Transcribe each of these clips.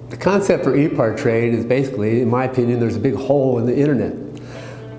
The concept for Epartrade is basically, in my opinion, there's a big hole in the internet.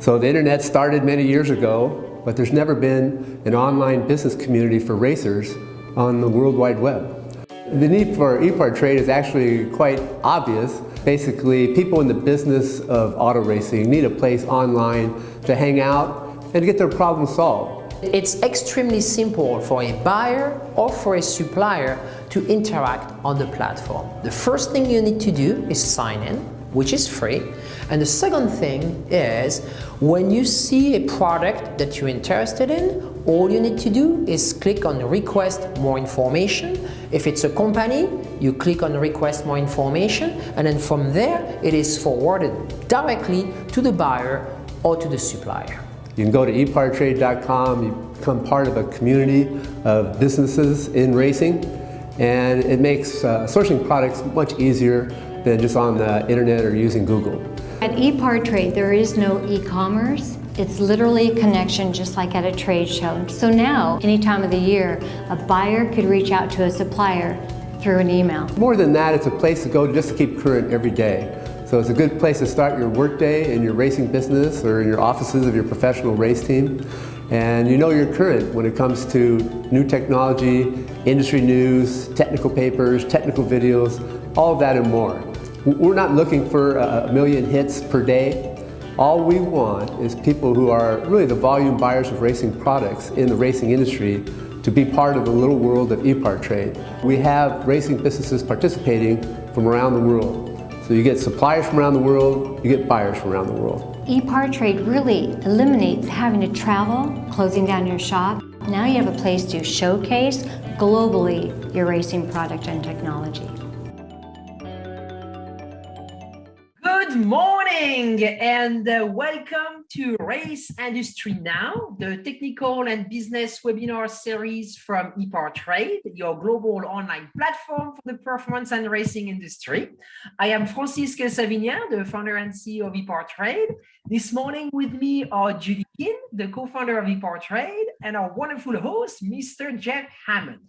So the internet started many years ago, but there's never been an online business community for racers on the World Wide Web. The need for Epartrade is actually quite obvious. Basically, people in the business of auto racing need a place online to hang out and get their problems solved. It's extremely simple for a buyer or for a supplier to interact on the platform. The first thing you need to do is sign in, which is free. And the second thing is, when you see a product that you're interested in, all you need to do is click on request more information. If it's a company, you click on request more information, and then from there, it is forwarded directly to the buyer or to the supplier. You can go to epartrade.com, you become part of a community of businesses in racing, and it makes sourcing products much easier than just on the internet or using Google. At Epartrade, there is no e-commerce. It's literally a connection just like at a trade show. So now, any time of the year, a buyer could reach out to a supplier through an email. More than that, it's a place to go just to keep current every day. So it's a good place to start your workday in your racing business or in your offices of your professional race team. And you know you're current when it comes to new technology, industry news, technical papers, technical videos, all of that and more. We're not looking for a million hits per day. All we want is people who are really the volume buyers of racing products in the racing industry to be part of the little world of Epartrade. We have racing businesses participating from around the world. So you get suppliers from around the world, you get buyers from around the world. Epartrade really eliminates having to travel, closing down your shop. Now you have a place to showcase globally your racing product and technology. Good morning and welcome to Race Industry Now, the technical and business webinar series from Epartrade, your global online platform for the performance and racing industry. I am Francisque Savignan, the founder and CEO of Epartrade. This morning with me are Judy Kin, the co-founder of Epartrade, and our wonderful host, Mr. Jeff Hammond.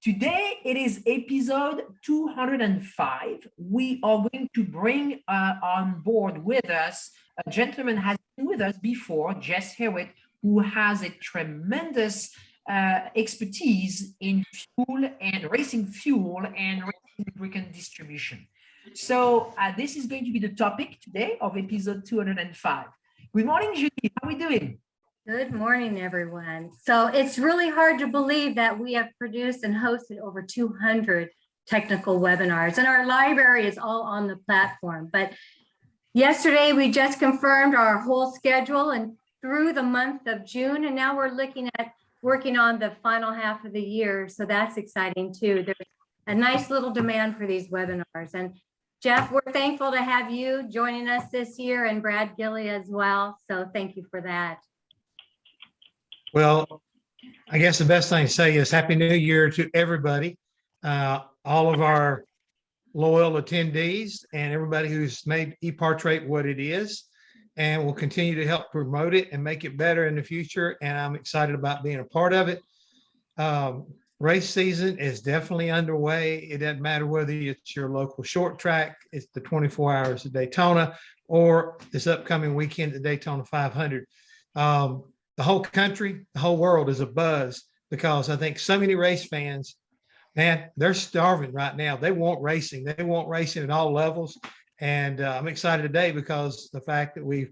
Today, it is episode 205. We are going to bring on board with us a gentleman who has been with us before, Jess Hewitt, who has a tremendous expertise in fuel and racing fuel and racing lubricant distribution. So this is going to be the topic today of episode 205. Good morning, Judy. How are we doing? Good morning, everyone. So it's really hard to believe that we have produced and hosted over 200 technical webinars, and our library is all on the platform. But yesterday, we just confirmed our whole schedule and through the month of June, and now we're looking at working on the final half of the year. So that's exciting too. There's a nice little demand for these webinars. And Jeff, we're thankful to have you joining us this year, and Brad Gilly as well. So thank you for that. Well, I guess the best thing to say is Happy New Year to everybody, all of our loyal attendees and everybody who's made Epartrade what it is, and will continue to help promote it and make it better in the future. And I'm excited about being a part of it. Race season is definitely underway. It doesn't matter whether it's your local short track, it's the 24 hours of Daytona, or this upcoming weekend, the Daytona 500. The whole country, the whole world is abuzz because I think so many race fans, man, they're starving right now. They want racing. They want racing at all levels. And I'm excited today because the fact that we've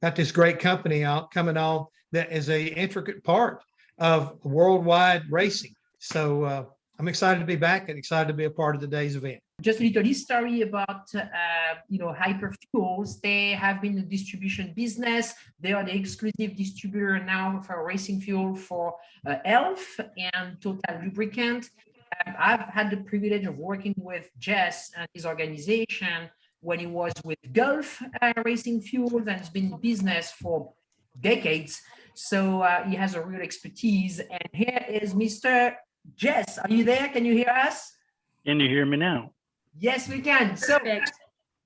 got this great company coming on that is a intricate part of worldwide racing. So I'm excited to be back and excited to be a part of today's event. Just a little history about Hyperfuels. They have been in the distribution business. They are the exclusive distributor now for racing fuel for ELF and Total Lubricant. I've had the privilege of working with Jess and his organization when he was with Gulf Racing Fuels, and has been in business for decades. So he has a real expertise. And here is Mr. Jess. Are you there? Can you hear us? Can you hear me now? Yes, we can. So,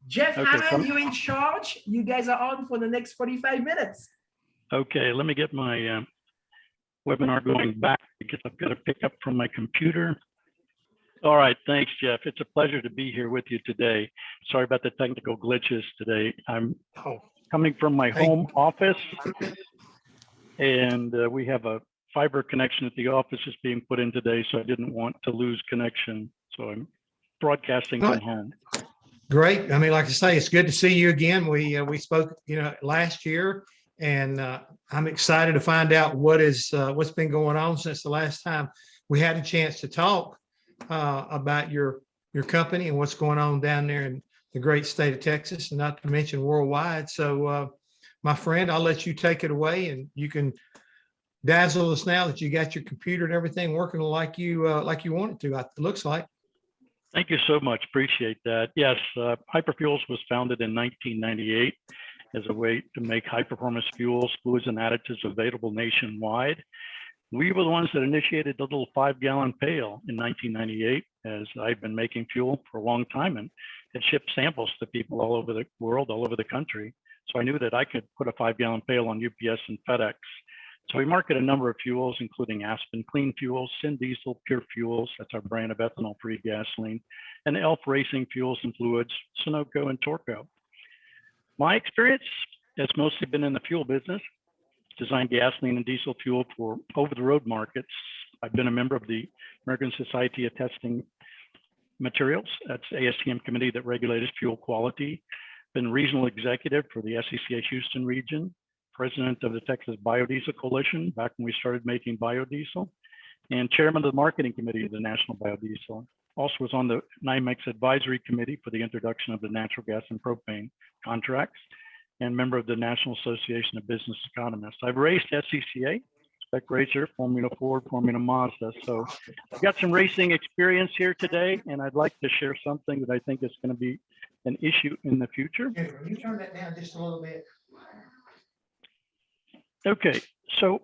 Jeff Hammond, you're in charge. You guys are on for the next 45 minutes. Okay, let me get my webinar going back because I've got to pick up from my computer. All right, thanks, Jeff. It's a pleasure to be here with you today. Sorry about the technical glitches today. I'm Oh, coming from my Thank home office, and we have a fiber connection at the office just being put in today, so I didn't want to lose connection. So I'm broadcasting from home. great. I mean, like I say, it's good to see you again. We spoke, last year, and I'm excited to find out what's been going on since the last time we had a chance to talk about your company and what's going on down there in the great state of Texas, and not to mention worldwide. So, my friend, I'll let you take it away, and you can dazzle us now that you got your computer and everything working like you want it to. It looks like. Thank you so much. Appreciate that. Yes, Hyperfuels was founded in 1998 as a way to make high-performance fuels, fluids, and additives available nationwide. We were the ones that initiated the little 5-gallon pail in 1998, as I've been making fuel for a long time and had shipped samples to people all over the world, all over the country. So I knew that I could put a 5-gallon pail on UPS and FedEx. So we market a number of fuels, including Aspen Clean Fuels, Syndiesel Pure Fuels, that's our brand of ethanol-free gasoline, and ELF Racing Fuels and Fluids, Sunoco and Torco. My experience has mostly been in the fuel business, designed gasoline and diesel fuel for over-the-road markets. I've been a member of the American Society of Testing Materials, that's ASTM committee that regulates fuel quality. Been regional executive for the SCCA Houston region, president of the Texas Biodiesel Coalition back when we started making biodiesel, and chairman of the marketing committee of the National Biodiesel. Also was on the NYMEX advisory committee for the introduction of the natural gas and propane contracts, and member of the National Association of Business Economists. I've raced SCCA, Spec Racer, Formula Ford, Formula Mazda. So I've got some racing experience here today, and I'd like to share something that I think is going to be an issue in the future. Can you turn that down just a little bit? Okay, so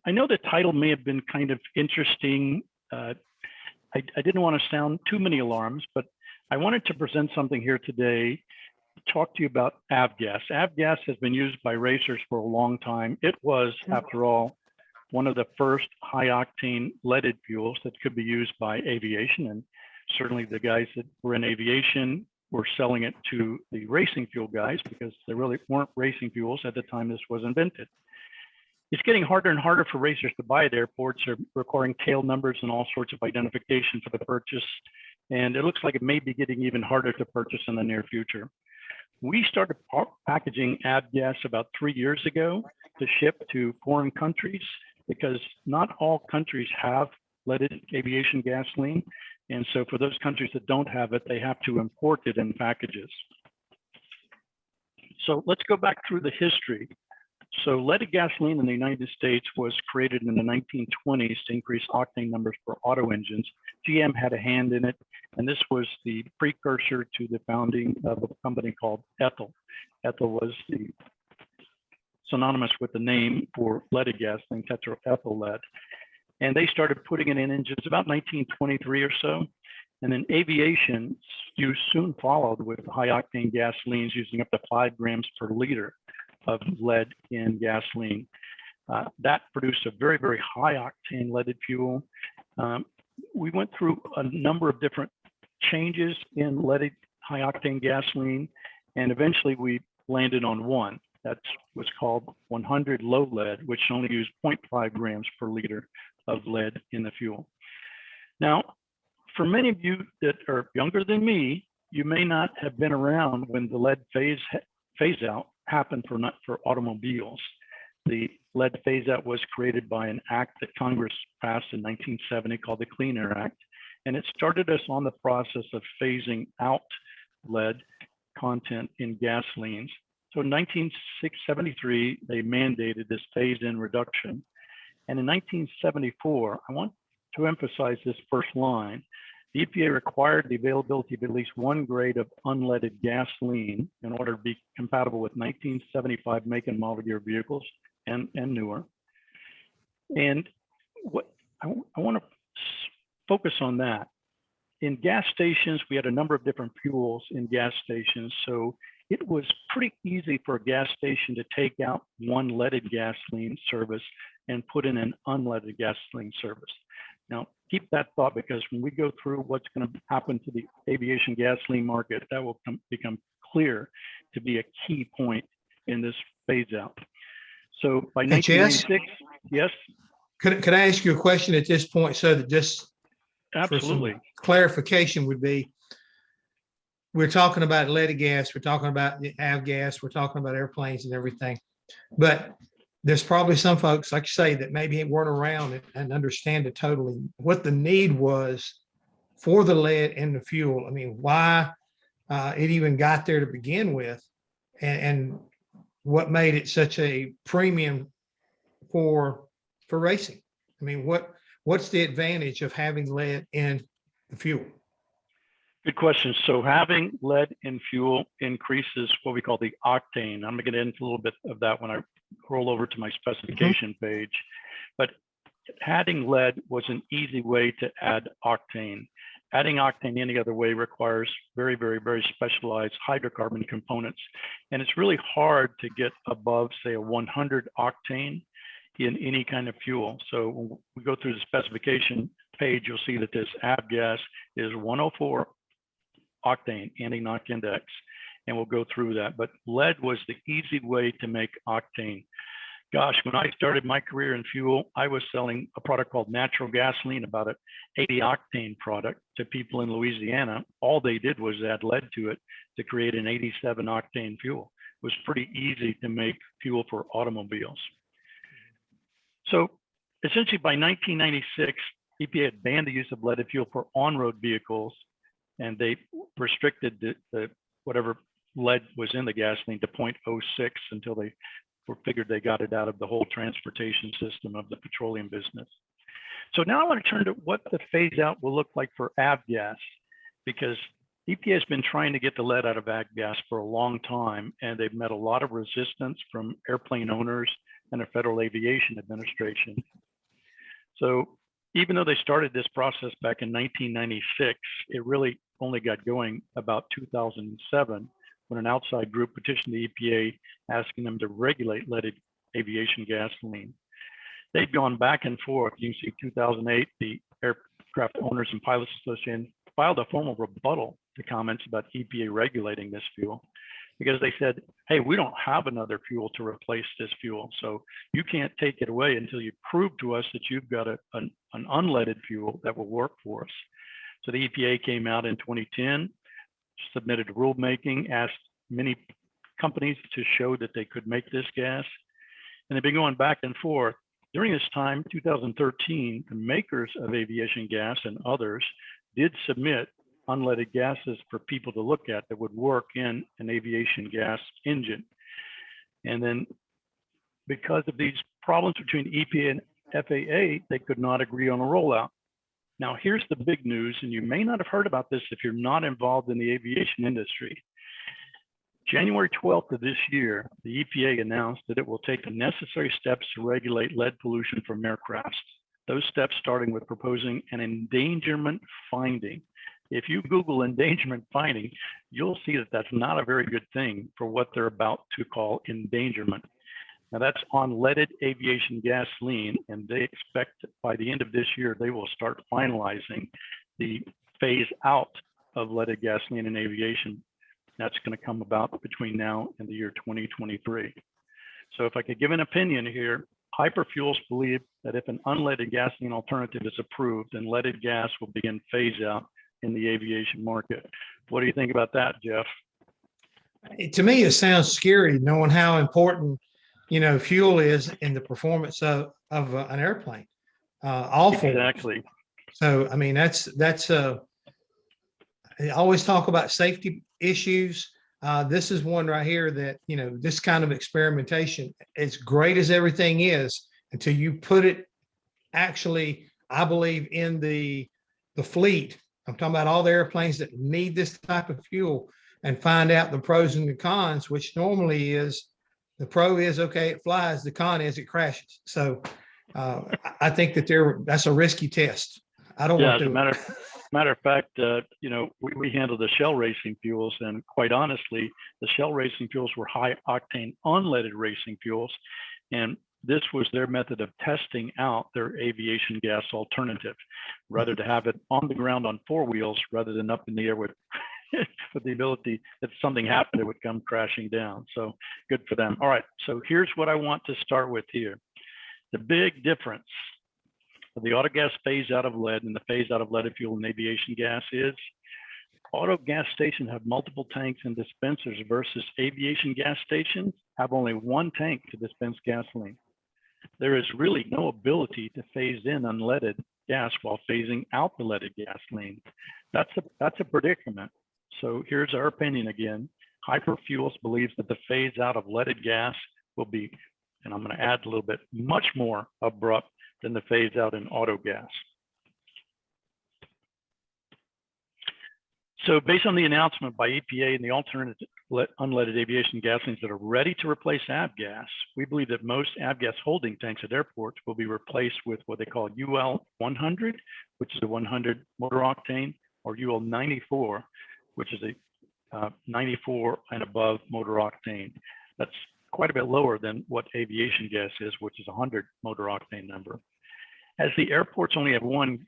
I know the title may have been kind of interesting. I didn't want to sound too many alarms, but I wanted to present something here today, talk to you about avgas. Avgas has been used by racers for a long time. It was, after all, one of the first high-octane leaded fuels that could be used by aviation, and certainly the guys that were in aviation were selling it to the racing fuel guys because there really weren't racing fuels at the time this was invented. It's getting harder and harder for racers to buy at airports. They're requiring tail numbers and all sorts of identification for the purchase. And it looks like it may be getting even harder to purchase in the near future. We started packaging avgas about 3 years ago to ship to foreign countries because not all countries have leaded aviation gasoline. And so for those countries that don't have it, they have to import it in packages. So let's go back through the history. So leaded gasoline in the United States was created in the 1920s to increase octane numbers for auto engines. GM had a hand in it, and this was the precursor to the founding of a company called Ethel. Ethel was the synonymous with the name for leaded gasoline, tetraethyl lead. And they started putting it in engines about 1923 or so. And then aviation use soon followed with high octane gasolines using up to 5 grams per liter of lead in gasoline. That produced a very, very high octane leaded fuel. We went through a number of different changes in leaded high octane gasoline, and eventually we landed on one. That was called 100 low lead, which only used 0.5 grams per liter of lead in the fuel. Now, for many of you that are younger than me, you may not have been around when the lead phase out happened for automobiles. The lead phase out was created by an act that Congress passed in 1970 called the Clean Air Act, and it started us on the process of phasing out lead content in gasolines. So in 1973, they mandated this phase-in reduction. And in 1974, I want to emphasize this first line. The EPA required the availability of at least one grade of unleaded gasoline in order to be compatible with 1975 make and model year vehicles and newer. And what I want to focus on that. In gas stations, we had a number of different fuels in gas stations. So it was pretty easy for a gas station to take out one leaded gasoline service and put in an unleaded gasoline service. Now, keep that thought, because when we go through what's going to happen to the aviation gasoline market, that will become clear to be a key point in this phase out. So by Hey, Jess? 1996, yes, Could I ask you a question at this point, so that just for some absolutely. clarification would be, we're talking about leaded gas, we're talking about the avgas, we're talking about airplanes and everything. But there's probably some folks, like you say, that maybe weren't around and understand it totally, what the need was for the lead in the fuel. I mean, why it even got there to begin with, and what made it such a premium for racing. I mean, what's the advantage of having lead in the fuel? Good question. So having lead in fuel increases what we call the octane. I'm going to get into a little bit of that when I roll over to my specification page. But adding lead was an easy way to add octane. Adding octane any other way requires very, very, very specialized hydrocarbon components. And it's really hard to get above, say, a 100 octane in any kind of fuel. So when we go through the specification page, you'll see that this avgas is 104 octane, anti-knock index, and we'll go through that. But lead was the easy way to make octane. Gosh, when I started my career in fuel, I was selling a product called natural gasoline, about an 80 octane product, to people in Louisiana. All they did was add lead to it to create an 87 octane fuel. It was pretty easy to make fuel for automobiles. So essentially by 1996, EPA had banned the use of leaded fuel for on-road vehicles, and they restricted the whatever lead was in the gasoline to 0.06 until they figured they got it out of the whole transportation system of the petroleum business. So now I want to turn to what the phase out will look like for avgas, because EPA has been trying to get the lead out of avgas for a long time, and they've met a lot of resistance from airplane owners and the Federal Aviation Administration. So even though they started this process back in 1996, it really only got going about 2007, when an outside group petitioned the EPA asking them to regulate leaded aviation gasoline. They've gone back and forth. You can see 2008, the Aircraft Owners and Pilots Association filed a formal rebuttal to comments about EPA regulating this fuel, because they said, hey, we don't have another fuel to replace this fuel, so you can't take it away until you prove to us that you've got an unleaded fuel that will work for us. So the EPA came out in 2010, submitted rulemaking, asked many companies to show that they could make this gas, and they've been going back and forth. During this time, 2013, the makers of aviation gas and others did submit unleaded gases for people to look at that would work in an aviation gas engine. And then because of these problems between EPA and FAA, they could not agree on a rollout. Now, here's the big news, and you may not have heard about this if you're not involved in the aviation industry. January 12th of this year, the EPA announced that it will take the necessary steps to regulate lead pollution from aircraft. Those steps starting with proposing an endangerment finding. If you Google endangerment finding, you'll see that that's not a very good thing for what they're about to call endangerment. Now that's on leaded aviation gasoline, and they expect by the end of this year, they will start finalizing the phase out of leaded gasoline in aviation. That's going to come about between now and the year 2023. So if I could give an opinion here, Hyperfuels believe that if an unleaded gasoline alternative is approved, then leaded gas will begin phase out in the aviation market. What do you think about that, Jeff? To me, it sounds scary knowing how important, fuel is in the performance of an airplane. All forms. Exactly. So, I mean, that's I always talk about safety issues. This is one right here that, this kind of experimentation, as great as everything is, until you put it actually, I believe, in the fleet. I'm talking about all the airplanes that need this type of fuel, and find out the pros and the cons, which normally is, the pro is, okay, it flies. The con is it crashes. So I think that that's a risky test. I don't want to. Matter of fact, we handle the shell racing fuels, and quite honestly, the shell racing fuels were high octane unleaded racing fuels. And this was their method of testing out their aviation gas alternative, rather to have it on the ground on 4 wheels rather than up in the air with, with the ability that something happened, it would come crashing down. So good for them. All right, so here's what I want to start with here. The big difference of the autogas phase out of lead and the phase out of leaded fuel and aviation gas is auto gas stations have multiple tanks and dispensers versus aviation gas stations have only 1 tank to dispense gasoline. There is really no ability to phase in unleaded gas while phasing out the leaded gasoline. That's a predicament. So here's our opinion again. Hyperfuels believes that the phase out of leaded gas will be, and I'm going to add a little bit, much more abrupt than the phase out in auto gas. So based on the announcement by EPA and the alternative unleaded aviation gasolines that are ready to replace avgas, we believe that most avgas holding tanks at airports will be replaced with what they call UL 100, which is a 100 motor octane, or UL 94, which is a 94 and above motor octane. That's quite a bit lower than what aviation gas is, which is 100 motor octane number. As the airports only have 1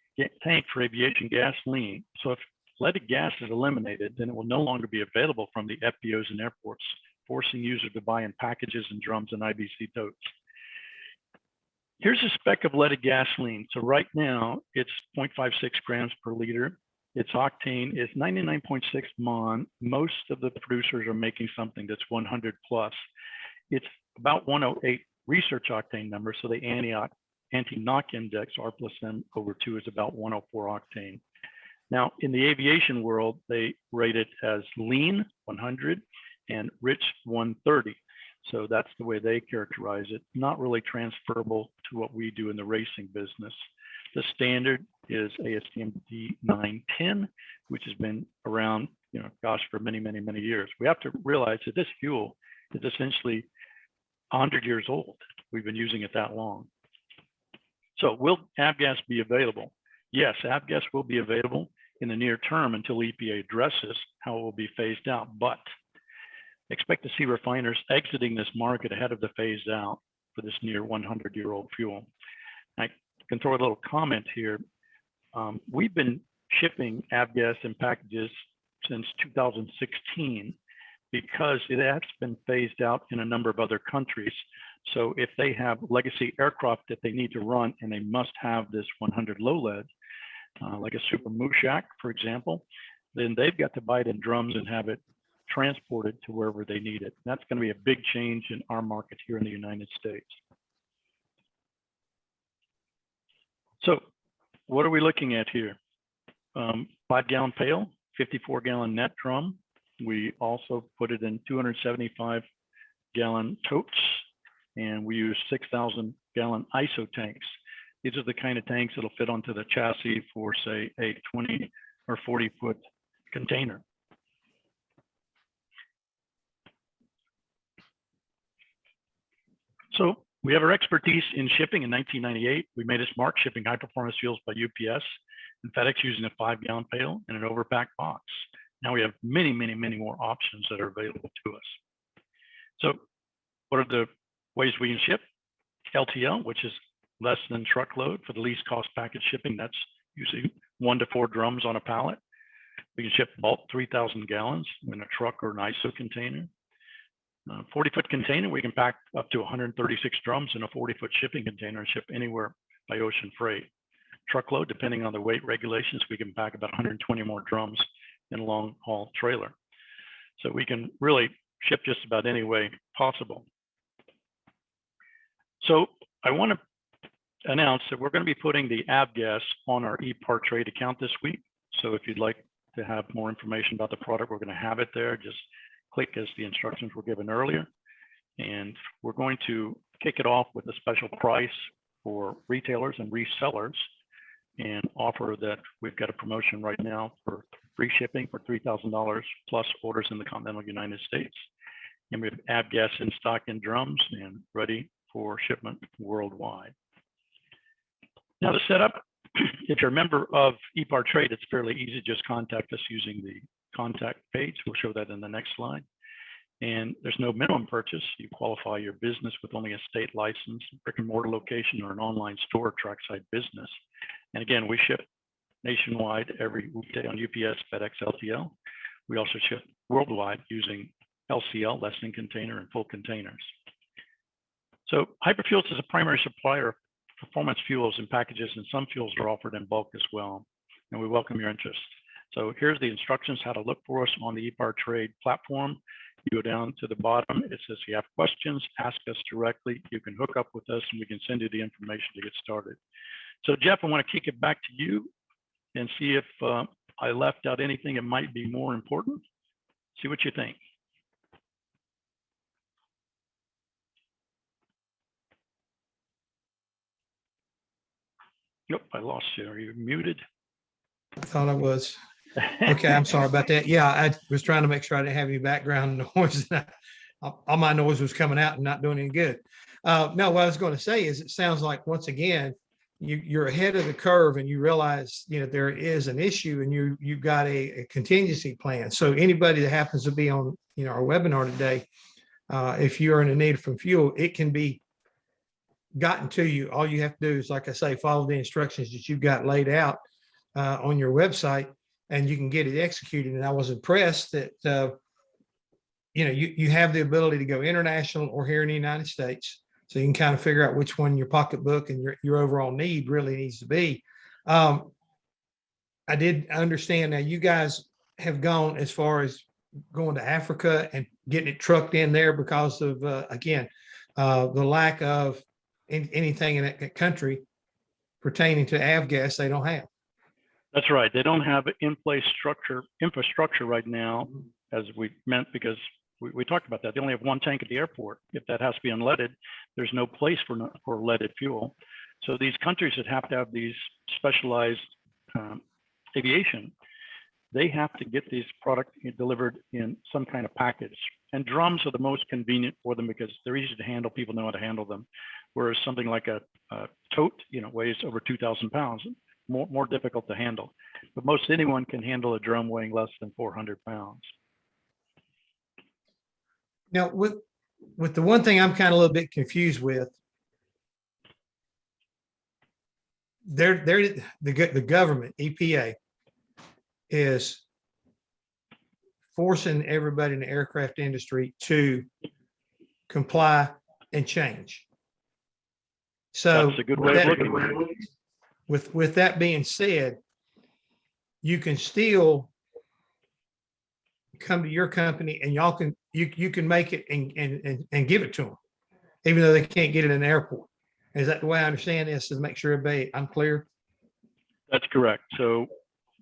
tank for aviation gasoline, so if leaded gas is eliminated, then it will no longer be available from the FBOs and airports, forcing users to buy in packages and drums and IBC totes. Here's a spec of leaded gasoline. So right now it's 0.56 grams per liter. Its octane is 99.6 MON. Most of the producers are making something that's 100 plus. It's about 108 research octane number. So the anti-knock index, R plus M over 2, is about 104 octane. Now, in the aviation world, they rate it as lean 100 and rich 130. So that's the way they characterize it. Not really transferable to what we do in the racing business. The standard is ASTM D910, which has been around, for many, many, many years. We have to realize that this fuel is essentially 100 years old. We've been using it that long. So will avgas be available? Yes, avgas will be available in the near term until EPA addresses how it will be phased out, but expect to see refiners exiting this market ahead of the phase out for this near 100-year-old fuel. I can throw a little comment here. We've been shipping avgas in packages since 2016 because it has been phased out in a number of other countries. So if they have legacy aircraft that they need to run and they must have this 100 low lead, like a Super Mushak, for example, then they've got to buy it in drums and have it transported to wherever they need it. That's going to be a big change in our market here in the United States. So what are we looking at here? 5-gallon pail, 54-gallon net drum. We also put it in 275-gallon totes, and we use 6,000-gallon ISO tanks. These are the kind of tanks that'll fit onto the chassis for, say, a 20 or 40-foot container. So we have our expertise in shipping. In 1998, we made a smart shipping high-performance fuels by UPS and FedEx using a 5-gallon pail and an overpack box. Now we have many, many, many more options that are available to us. So what are the ways we can ship? LTL, which is less than truckload for the least cost package shipping. That's usually 1 to 4 drums on a pallet. We can ship bulk 3,000 gallons in a truck or an ISO container. 40-foot container, we can pack up to 136 drums in a 40-foot shipping container and ship anywhere by ocean freight. Truckload, depending on the weight regulations, we can pack about 120 more drums in a long haul trailer. So we can really ship just about any way possible. So I want to announce that we're going to be putting the avgas on our Epartrade account this week. So if you'd like to have more information about the product, we're going to have it there. Just click as the instructions were given earlier. And we're going to kick it off with a special price for retailers and resellers and offer that we've got a promotion right now for free shipping for $3,000 plus orders in the continental United States. And we have avgas in stock in drums and ready for shipment worldwide. Now the setup, if you're a member of Epartrade, it's fairly easy. Just contact us using the contact page. We'll show that in the next slide. And there's no minimum purchase. You qualify your business with only a state license, brick and mortar location, or an online store, trackside business. And again, we ship nationwide every weekday on UPS, FedEx, LTL. We also ship worldwide using LCL, less than container, and full containers. So Hyperfuels is a primary supplier of performance fuels and packages, and some fuels are offered in bulk as well. And we welcome your interest. So here's the instructions how to look for us on the Epartrade platform. You go down to the bottom, it says you have questions, ask us directly. You can hook up with us and we can send you the information to get started. So Jeff, I want to kick it back to you and see if I left out anything that might be more important. See what you think. Yep, I lost you. Are you muted? I thought I was. Okay, I'm sorry about that. Yeah, I was trying to make sure I didn't have any background noise. All my noise was coming out and not doing any good. No, what I was going to say is it sounds like, once again, you're ahead of the curve and you realize, there is an issue and you've got a contingency plan. So anybody that happens to be on, our webinar today, if you're in a need from fuel, it can be gotten to you. All you have to do is, like I say, follow the instructions that you've got laid out on your website, and you can get it executed. And I was impressed that, you have the ability to go international or here in the United States. So you can kind of figure out which one your pocketbook and your overall need really needs to be. I did understand now you guys have gone as far as going to Africa and getting it trucked in there because of, again, the lack of anything in that country pertaining to avgas they don't have. That's right. They don't have in-place infrastructure right now, as we meant, because we talked about that. They only have one tank at the airport. If that has to be unleaded, there's no place for leaded fuel. So these countries that have to have these specialized aviation, they have to get these products delivered in some kind of package. And drums are the most convenient for them because they're easy to handle. People know how to handle them. Whereas something like a tote, weighs over 2,000 pounds. More difficult to handle, but most anyone can handle a drum weighing less than 400 pounds. Now, with the one thing I'm kind of a little bit confused with, the government, EPA, is forcing everybody in the aircraft industry to comply and change. So that's a good way of looking at it. With that being said, you can still come to your company and y'all can you can make it and give it to them, even though they can't get it in the airport. Is that the way I understand this? To make sure I'm clear. That's correct. So,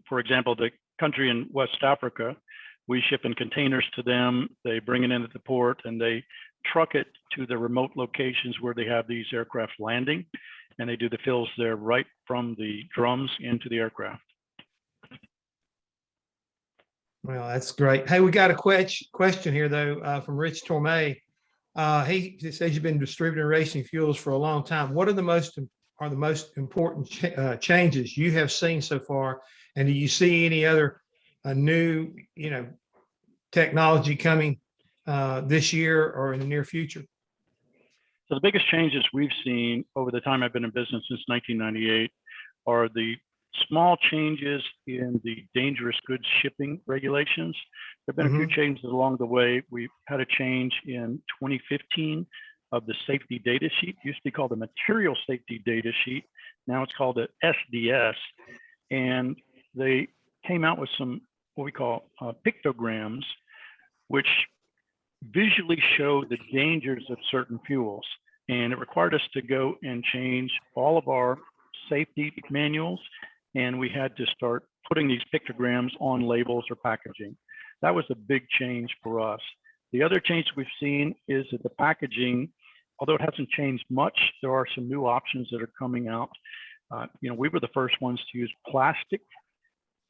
for example, the country in West Africa, we ship in containers to them. They bring it in at the port and they truck it to the remote locations where they have these aircraft landing. And they do the fills there right from the drums into the aircraft. Well, that's great. Hey, we got a question here though from Rich Tormay. He says you've been distributing racing fuels for a long time. What are the most important changes you have seen so far? And do you see any other new technology coming this year or in the near future? So the biggest changes we've seen over the time I've been in business since 1998 are the small changes in the dangerous goods shipping regulations. There have been a few changes along the way. We've had a change in 2015 of the safety data sheet. It used to be called the material safety data sheet. Now it's called the SDS. And they came out with some what we call pictograms, which visually show the dangers of certain fuels. And it required us to go and change all of our safety manuals. And we had to start putting these pictograms on labels or packaging. That was a big change for us. The other change we've seen is that the packaging, although it hasn't changed much, there are some new options that are coming out. We were the first ones to use plastic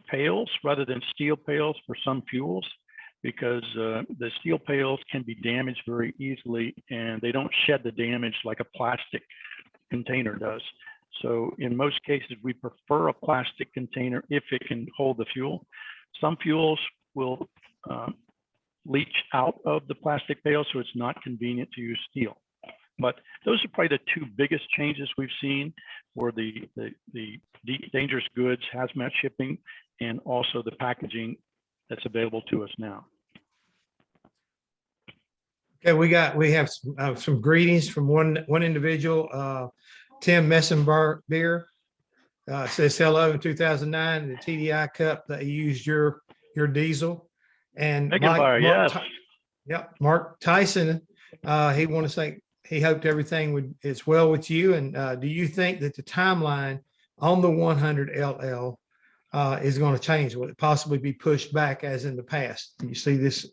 pails rather than steel pails for some fuels, because the steel pails can be damaged very easily and they don't shed the damage like a plastic container does. So in most cases, we prefer a plastic container if it can hold the fuel. Some fuels will leach out of the plastic pail, so it's not convenient to use steel. But those are probably the two biggest changes we've seen for the dangerous goods, hazmat shipping, and also the packaging that's available to us now. Okay, we have some greetings from one individual, Tim Messenbeer. Says hello. In 2009, the TDI Cup they used your diesel. And Mark Tyson, he want to say he hoped everything is well with you. And do you think that the timeline on the 100 LL is going to change? Will it possibly be pushed back as in the past? Do you see this,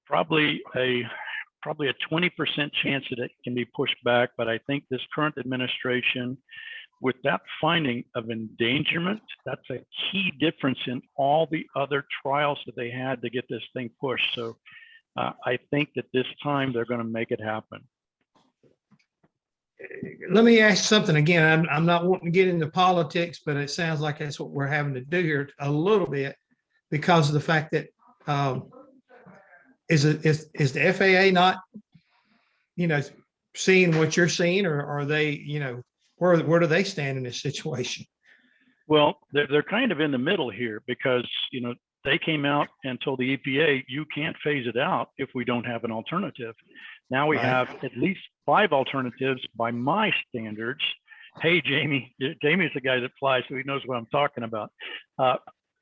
Probably a 20% chance that it can be pushed back, but I think this current administration, with that finding of endangerment, that's a key difference in all the other trials that they had to get this thing pushed. So I think that this time they're going to make it happen. Let me ask something again. I'm not wanting to get into politics, but it sounds like that's what we're having to do here a little bit because of the fact that is the FAA not, seeing what you're seeing, or are they, where do they stand in this situation? Well, they're kind of in the middle here because, they came out and told the EPA, you can't phase it out if we don't have an alternative. Now we have at least 5 alternatives by my standards. Hey, Jamie. Jamie's the guy that flies, so he knows what I'm talking about.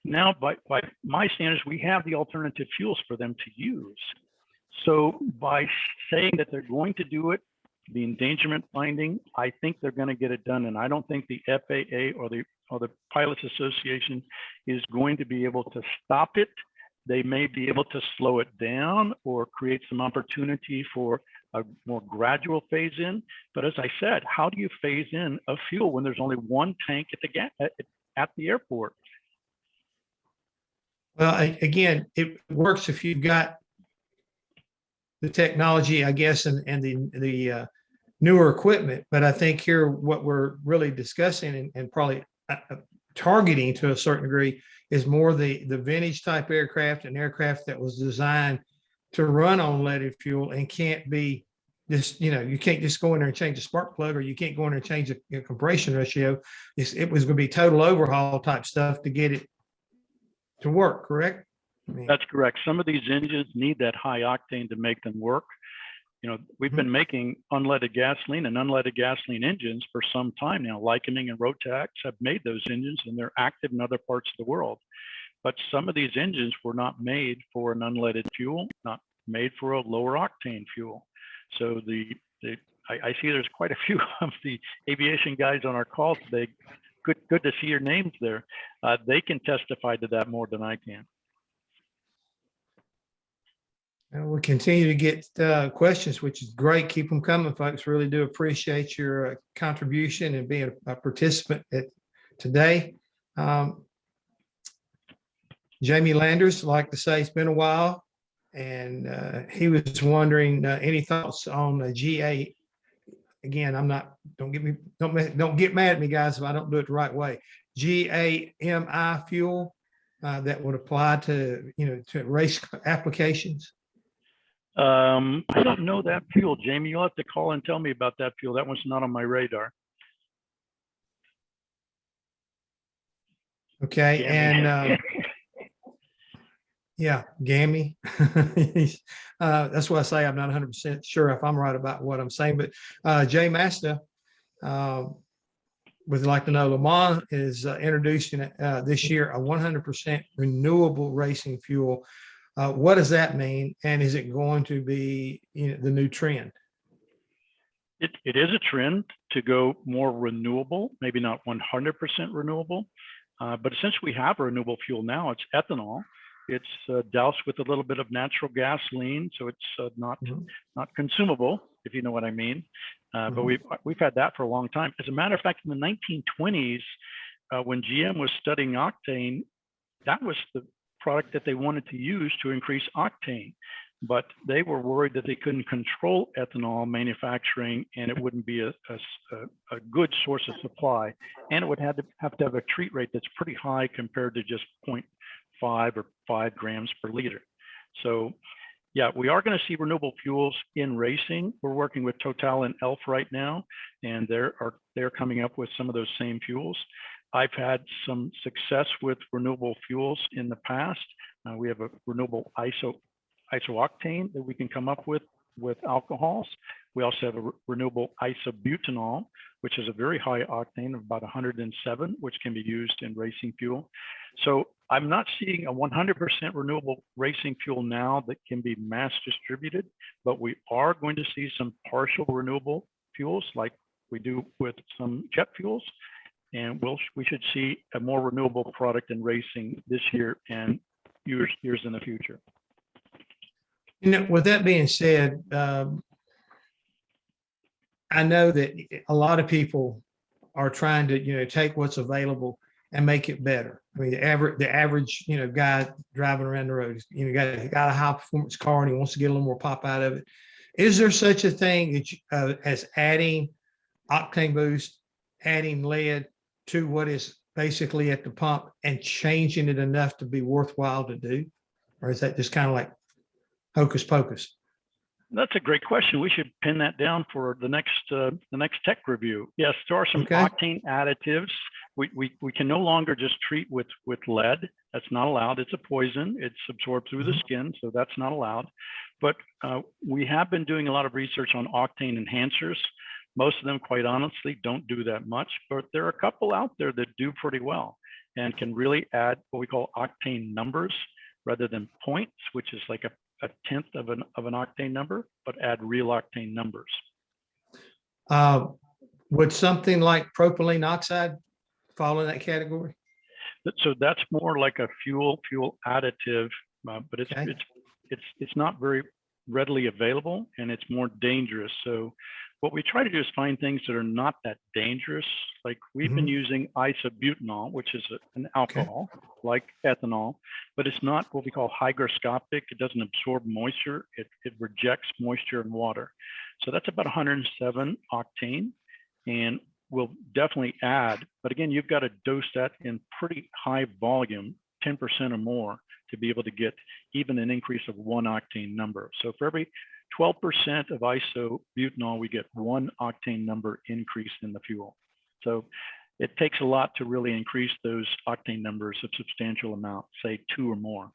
Now, by my standards, we have the alternative fuels for them to use. So by saying that they're going to do it, the endangerment finding, I think they're going to get it done. And I don't think the FAA or the Pilots Association is going to be able to stop it. They may be able to slow it down or create some opportunity for a more gradual phase in. But as I said, how do you phase in a fuel when there's only one tank at the airport? Well, again, it works if you've got the technology, I guess, and the newer equipment. But I think here what we're really discussing and probably targeting to a certain degree is more the vintage type aircraft and aircraft that was designed to run on leaded fuel and can't be just, you can't just go in there and change a spark plug, or you can't go in there and change a compression ratio. It was going to be total overhaul type stuff to get it to work, correct? That's correct. Some of these engines need that high octane to make them work. We've been making unleaded gasoline and unleaded gasoline engines for some time now. Lycoming and Rotax have made those engines, and they're active in other parts of the world. But some of these engines were not made for an unleaded fuel, not made for a lower octane fuel. So I see there's quite a few of the aviation guys on our call today. Good to see your names there. They can testify to that more than I can. And we'll continue to get questions, which is great. Keep them coming, folks. Really do appreciate your contribution and being a participant today. Jamie Landers, like to say it's been a while, and he was wondering any thoughts on the GA. Again, don't get mad at me, guys, if I don't do it the right way. GAMI fuel that would apply to to race applications. I don't know that fuel, Jamie. You'll have to call and tell me about that fuel. That one's not on my radar. Okay, and yeah, GAMI. That's what I say. I'm not 100% sure if I'm right about what I'm saying, but Jay Masta would like to know, Le Mans is introducing this year a 100% renewable racing fuel. What does that mean? And is it going to be the new trend? It is a trend to go more renewable, maybe not 100% renewable, but essentially we have a renewable fuel now. It's ethanol. It's doused with a little bit of natural gasoline, so it's not consumable, if you know what I mean. But we've had that for a long time. As a matter of fact, in the 1920s, when GM was studying octane, that was the product that they wanted to use to increase octane, but they were worried that they couldn't control ethanol manufacturing, and it wouldn't be a good source of supply, and it would have to have a treat rate that's pretty high compared to just 5 grams per liter. So yeah, we are going to see renewable fuels in racing. We're working with Total and Elf right now, and they're coming up with some of those same fuels. I've had some success with renewable fuels in the past. We have a renewable isooctane that we can come up with alcohols. We also have a renewable isobutanol, which is a very high octane of about 107, which can be used in racing fuel. So I'm not seeing a 100% renewable racing fuel now that can be mass distributed, but we are going to see some partial renewable fuels like we do with some jet fuels. And we should see a more renewable product in racing this year and years in the future. You know, with that being said, I know that a lot of people are trying to, you know, take what's available and make it better. I mean, the average, you know, guy driving around the road, you know, got a high performance car and he wants to get a little more pop out of it. Is there such a thing that as adding octane boost, adding lead to what is basically at the pump and changing it enough to be worthwhile to do? Or is that just kind of like hocus pocus? That's a great question. We should pin that down for the next tech review. Yes, there are some octane additives. We can no longer just treat with lead. That's not allowed. It's a poison. It's absorbed through the skin, so that's not allowed. But we have been doing a lot of research on octane enhancers. Most of them, quite honestly, don't do that much, but there are a couple out there that do pretty well and can really add what we call octane numbers rather than points, which is like a tenth of an octane number, but add real octane numbers. Would something like propylene oxide fall in that category? So that's more like a fuel additive, but it's not very readily available and it's more dangerous. So what we try to do is find things that are not that dangerous. Like we've been using isobutanol, which is an alcohol like ethanol, but it's not what we call hygroscopic. It doesn't absorb moisture. It rejects moisture and water. So that's about 107 octane and will definitely add, but again, you've got to dose that in pretty high volume, 10% or more, to be able to get even an increase of 1 octane number. So for every 12% of isobutanol, we get 1 octane number increase in the fuel. So it takes a lot to really increase those octane numbers a substantial amount, say 2 or more.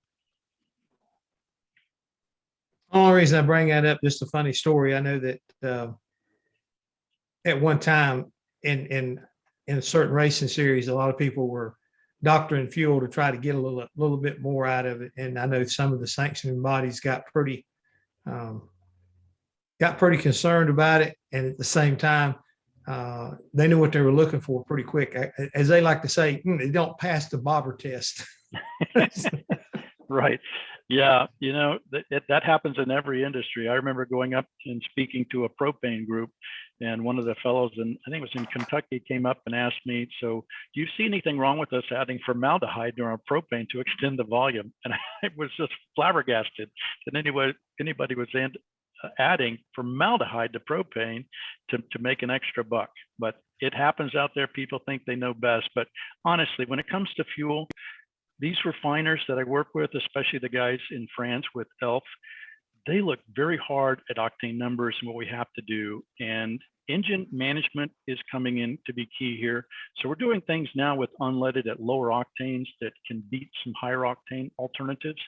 The only reason I bring that up, just a funny story. I know that at one time in a certain racing series, a lot of people were doctoring fuel to try to get a little bit more out of it. And I know some of the sanctioning bodies got pretty concerned about it. And at the same time, they knew what they were looking for pretty quick. As they like to say, they don't pass the bobber test. Right. Yeah. You know, that happens in every industry. I remember going up and speaking to a propane group, and one of the fellows, and I think it was in Kentucky, came up and asked me, so do you see anything wrong with us adding formaldehyde to our propane to extend the volume? And I was just flabbergasted that anybody was adding formaldehyde to propane to make an extra buck. But it happens out there. People think they know best. But honestly, when it comes to fuel, these refiners that I work with, especially the guys in France with ELF, they look very hard at octane numbers and what we have to do. And engine management is coming in to be key here. So we're doing things now with unleaded at lower octanes that can beat some higher octane alternatives,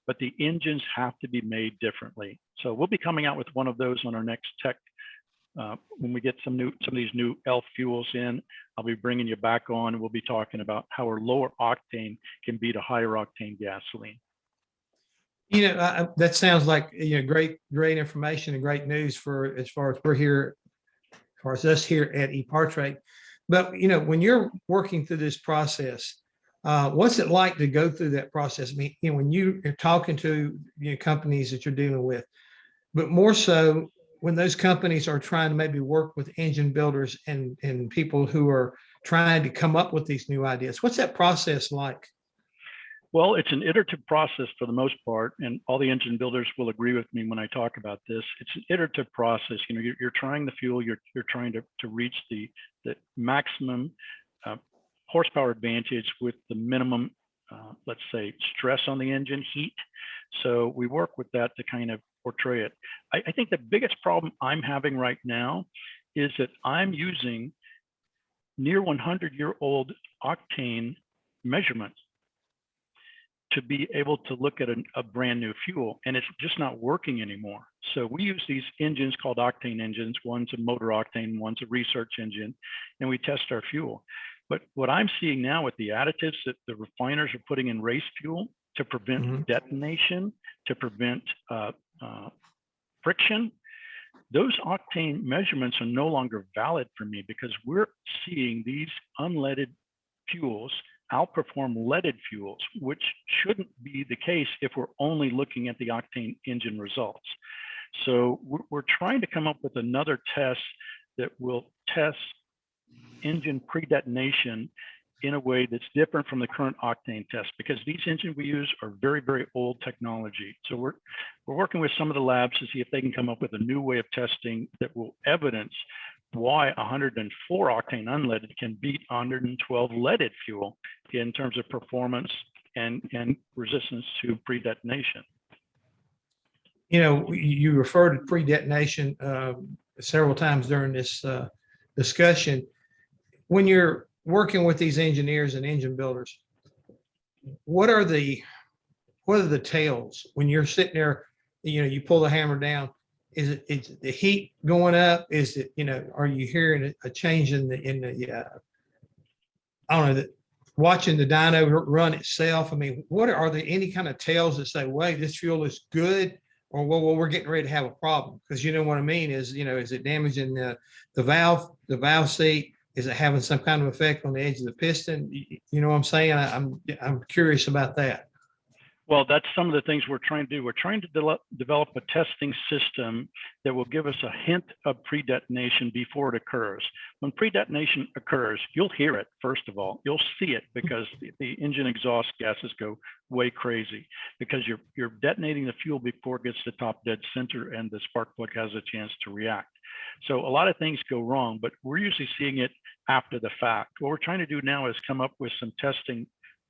but the engines have to be made differently. So we'll be coming out with one of those on our next tech. When we get some of these new ELF fuels in, I'll be bringing you back on, and we'll be talking about how our lower octane can beat a higher octane gasoline. You know, that sounds like, you know, great information and great news for as far as we're here, as far as us here at Epartrade. But, you know, when you're working through this process, what's it like to go through that process? I mean, you know, when you're talking to, you know, companies that you're dealing with, but more so when those companies are trying to maybe work with engine builders and people who are trying to come up with these new ideas, what's that process like? Well, it's an iterative process for the most part, and all the engine builders will agree with me when I talk about this. It's an iterative process. You know, you're trying the fuel, you're trying to reach the maximum horsepower advantage with the minimum let's say, stress on the engine, heat. So we work with that to kind of portray it. I think the biggest problem I'm having right now is that I'm using near 100-year-old octane measurements to be able to look at a brand new fuel, and it's just not working anymore. So we use these engines called octane engines. One's a motor octane, one's a research engine, and we test our fuel. But what I'm seeing now with the additives that the refiners are putting in race fuel to prevent detonation, to prevent friction, those octane measurements are no longer valid for me, because we're seeing these unleaded fuels outperform leaded fuels, which shouldn't be the case if we're only looking at the octane engine results. So we're trying to come up with another test that will test engine pre-detonation in a way that's different from the current octane test, because these engines we use are very, very old technology. So we're working with some of the labs to see if they can come up with a new way of testing that will evidence why 104 octane unleaded can beat 112 leaded fuel in terms of performance and resistance to pre-detonation. You know, you referred to pre-detonation several times during this discussion. When you're working with these engineers and engine builders, what are the tells when you're sitting there? You know, you pull the hammer down. Is it the heat going up? Is it, you know, are you hearing a change in the I don't know, watching the dyno run itself? I mean, what are there any kind of tells that say, wait, this fuel is good, or well, we're getting ready to have a problem? Because you know what I mean is, you know, is it damaging the valve seat? Is it having some kind of effect on the edge of the piston? You know what I'm saying? I'm curious about that. Well, that's some of the things we're trying to do. We're trying to develop a testing system that will give us a hint of pre-detonation before it occurs. When pre-detonation occurs, you'll hear it, first of all. You'll see it, because the engine exhaust gases go way crazy, because you're detonating the fuel before it gets to top dead center and the spark plug has a chance to react. So a lot of things go wrong, but we're usually seeing it after the fact. What we're trying to do now is come up with some testing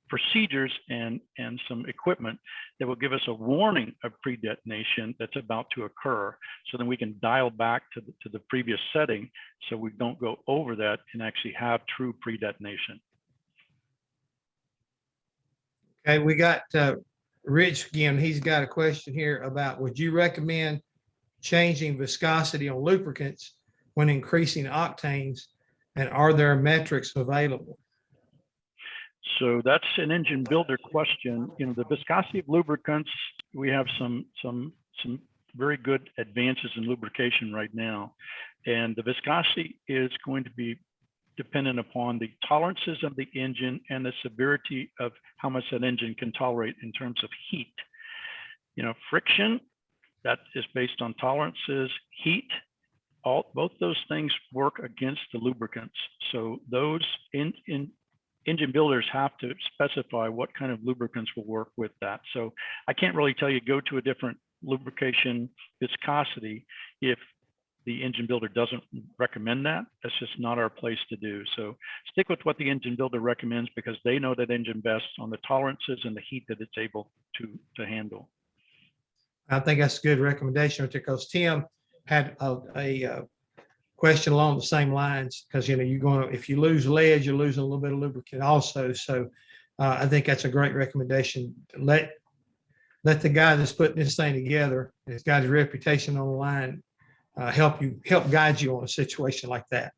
procedures and some equipment that will give us a warning of pre-detonation that's about to occur, so then we can dial back to the previous setting, so we don't go over that and actually have true pre-detonation. Okay, we got Rich again. He's got a question here about, would you recommend changing viscosity on lubricants when increasing octanes, and are there metrics available? So that's an engine builder question. You know, the viscosity of lubricants, we have some very good advances in lubrication right now. And the viscosity is going to be dependent upon the tolerances of the engine and the severity of how much that engine can tolerate in terms of heat. You know, friction, that is based on tolerances. Heat, both those things work against the lubricants. So those engine builders have to specify what kind of lubricants will work with that. So I can't really tell you go to a different lubrication viscosity if the engine builder doesn't recommend that. That's just not our place to do. So stick with what the engine builder recommends, because they know that engine best on the tolerances and the heat that it's able to handle. I think that's a good recommendation, because Tim had a question along the same lines, because you know, if you lose lead, you're losing a little bit of lubricant also. So I think that's a great recommendation. Let the guy that's putting this thing together, and has got his reputation on the line, help guide you on a situation like that.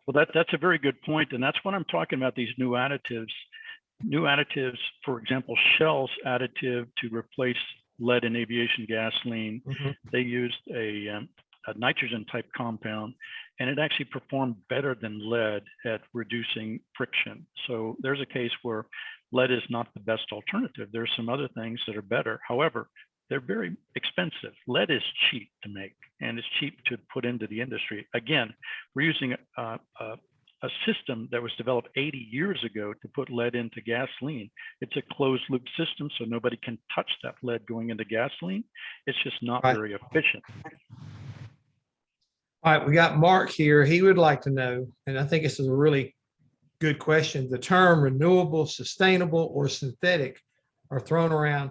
Well, that's a very good point, and that's what I'm talking about. These new additives. New additives, for example, Shell's additive to replace lead in aviation gasoline. They used a nitrogen type compound, and it actually performed better than lead at reducing friction. So there's a case where lead is not the best alternative. There's some other things that are better. However, they're very expensive. Lead is cheap to make, and it's cheap to put into the industry. Again, we're using a system that was developed 80 years ago to put lead into gasoline. It's a closed loop system, so nobody can touch that lead going into gasoline. It's just not very efficient. All right, we got Mark here. He would like to know, and I think this is a really good question. The term renewable, sustainable, or synthetic are thrown around,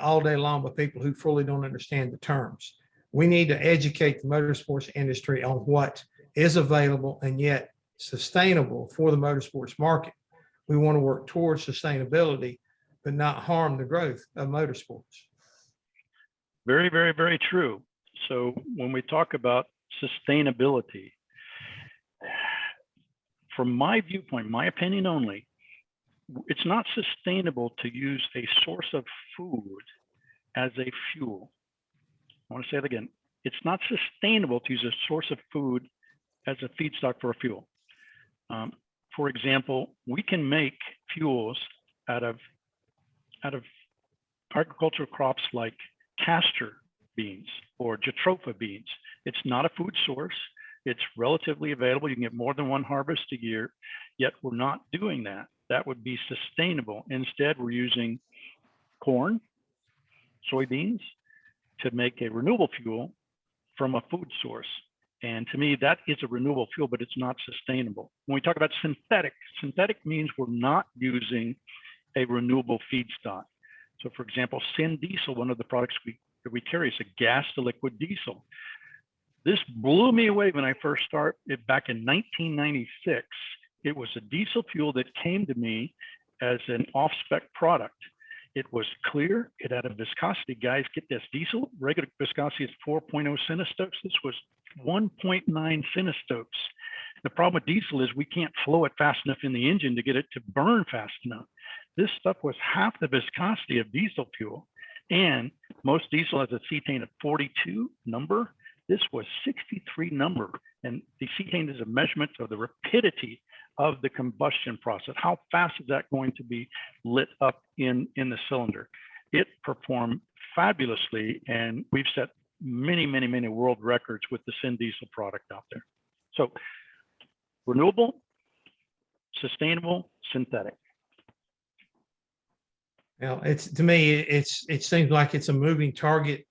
all day long by people who fully don't understand the terms. We need to educate the motorsports industry on what is available and yet sustainable for the motorsports market. We want to work towards sustainability, but not harm the growth of motorsports. Very, very, very true. So when we talk about sustainability, from my viewpoint, my opinion only, it's not sustainable to use a source of food as a fuel. I want to say it again. It's not sustainable to use a source of food as a feedstock for a fuel. For example, we can make fuels out of agricultural crops like castor beans or jatropha beans. It's not a food source. It's relatively available. You can get more than one harvest a year, yet we're not doing that. That would be sustainable. Instead, we're using corn, soybeans to make a renewable fuel from a food source. And to me, that is a renewable fuel, but it's not sustainable. When we talk about synthetic, synthetic means we're not using a renewable feedstock. So for example, syn diesel, one of the products that we carry, is a gas to liquid diesel. This blew me away when I first started back in 1996. It was a diesel fuel that came to me as an off-spec product. It was clear, it had a viscosity. Guys, get this, diesel, regular viscosity is 4.0 centistokes. This was 1.9 centistokes. The problem with diesel is we can't flow it fast enough in the engine to get it to burn fast enough. This stuff was half the viscosity of diesel fuel. And most diesel has a cetane of 42 number. This was 63 number. And the cetane is a measurement of the rapidity of the combustion process. How fast is that going to be lit up in the cylinder? It performed fabulously, and we've set many, many, many world records with the syn diesel product out there. So renewable, sustainable, synthetic. Now, to me, it seems like it's a moving target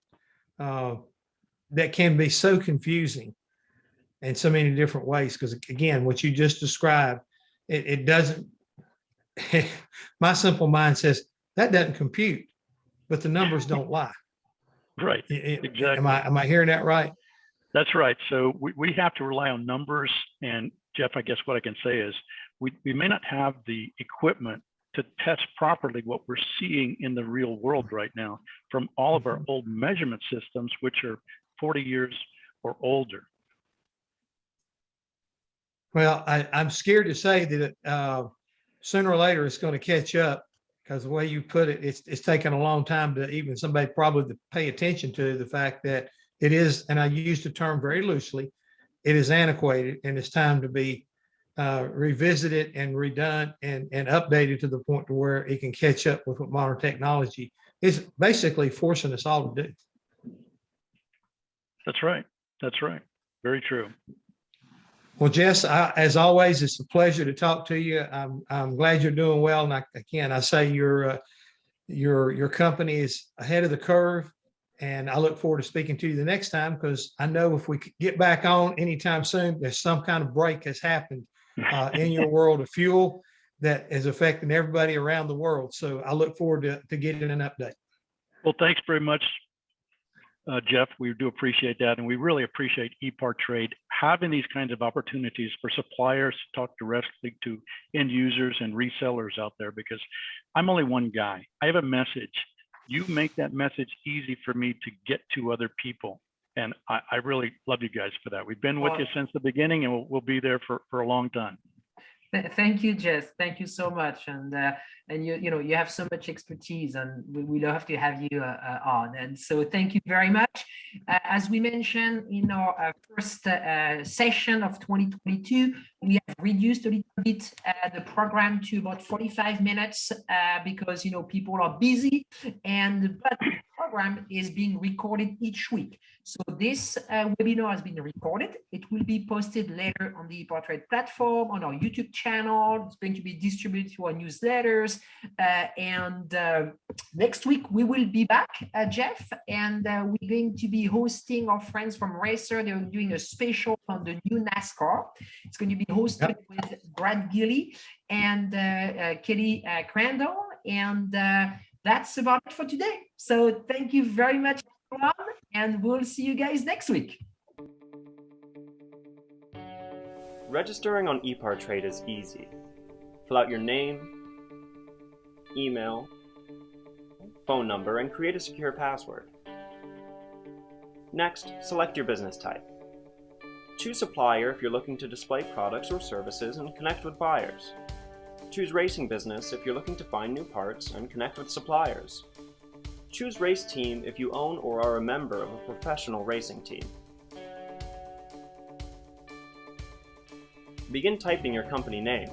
that can be so confusing in so many different ways. Because again, what you just described, it doesn't. My simple mind says that doesn't compute, but the numbers don't lie. Right. Exactly. Am I hearing that right? That's right. So we have to rely on numbers. And Jeff, I guess what I can say is we may not have the equipment to test properly what we're seeing in the real world right now from all of our old measurement systems, which are 40 years or older. Well, I'm scared to say that sooner or later it's going to catch up, because the way you put it, it's taken a long time to even somebody probably to pay attention to the fact that it is, and I use the term very loosely, it is antiquated and it's time to be revisited and redone and updated to the point to where it can catch up with what modern technology is basically forcing us all to do. That's right. That's right. Very true. Well, Jess, as always, it's a pleasure to talk to you. I'm glad you're doing well. And I say your company is ahead of the curve, and I look forward to speaking to you the next time, because I know if we get back on anytime soon, there's some kind of break has happened in your world of fuel that is affecting everybody around the world. So I look forward to getting an update. Well, thanks very much, Jeff. We do appreciate that. And we really appreciate Epartrade having these kinds of opportunities for suppliers to talk directly to end users and resellers out there, because I'm only one guy. I have a message. You make that message easy for me to get to other people. And I really love you guys for that. We've been with you since the beginning, and we'll be there for a long time. Thank you, Jess. Thank you so much. And you have so much expertise, and we love to have you on. And so thank you very much. As we mentioned in our first session of 2022, we have reduced a little bit the program to about 45 minutes because people are busy. But program is being recorded each week. So this webinar has been recorded. It will be posted later on the Epartrade platform, on our YouTube channel. It's going to be distributed to our newsletters. Next week, we will be back, Jeff, and we're going to be hosting our friends from Racer. They're doing a special on the new NASCAR. It's going to be hosted with Brad Gilly and Kelly Crandall. And that's about it for today. So thank you very much, everyone, and we'll see you guys next week. Registering on Epartrade is easy. Fill out your name, email, phone number, and create a secure password. Next, select your business type. Choose supplier if you're looking to display products or services and connect with buyers. Choose racing business if you're looking to find new parts and connect with suppliers. Choose race team if you own or are a member of a professional racing team. Begin typing your company name.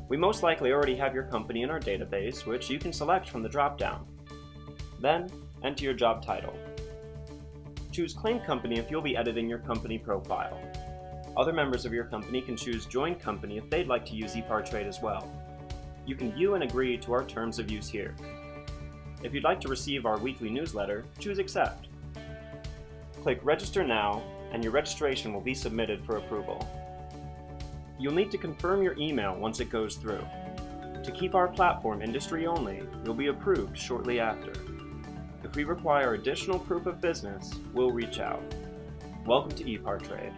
We most likely already have your company in our database, which you can select from the drop-down. Then, enter your job title. Choose Claim Company if you'll be editing your company profile. Other members of your company can choose Join Company if they'd like to use Epartrade as well. You can view and agree to our terms of use here. If you'd like to receive our weekly newsletter, choose Accept. Click Register Now, and your registration will be submitted for approval. You'll need to confirm your email once it goes through. To keep our platform industry only, you'll be approved shortly after. If we require additional proof of business, we'll reach out. Welcome to Epartrade.